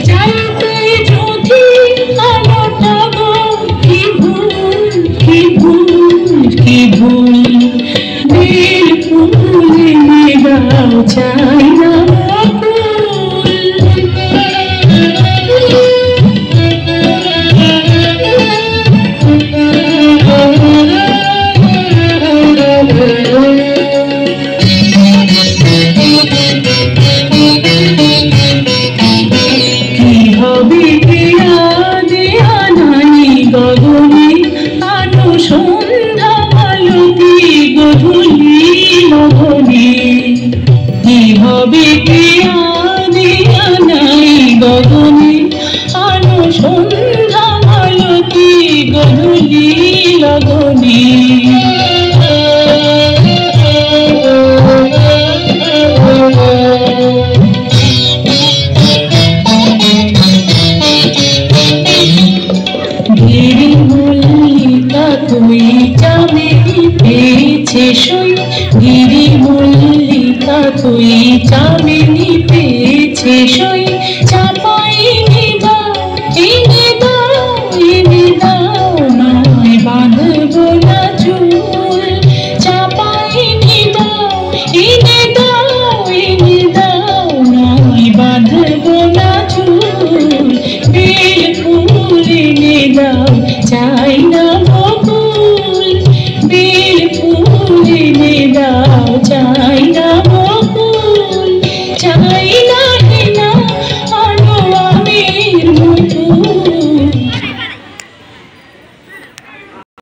জানতে যদি আলোটা গো কি ভুল কি ভুল কি ভুল নীল ফুলে গাও চাই না গগনে আলো সন্ধ্যা আলতি গধূলি লগনে কি হবে দিয়া নাই গগনে আলো সন্ধ্যা আলতি গধূলি লগনে গিরি মল্লিকা তুই চামেলি পেয়েছে সই গিরি মল্লিকা তুই চামেলি পেয়েছে সই চাপাই নিদাও এনে দাও এনে দাও নয় বাঁধবো না চুল চাপাই নিদাও এনে দাও নয় বাঁধবো না চুল বেল ফুল এনে দাও চাই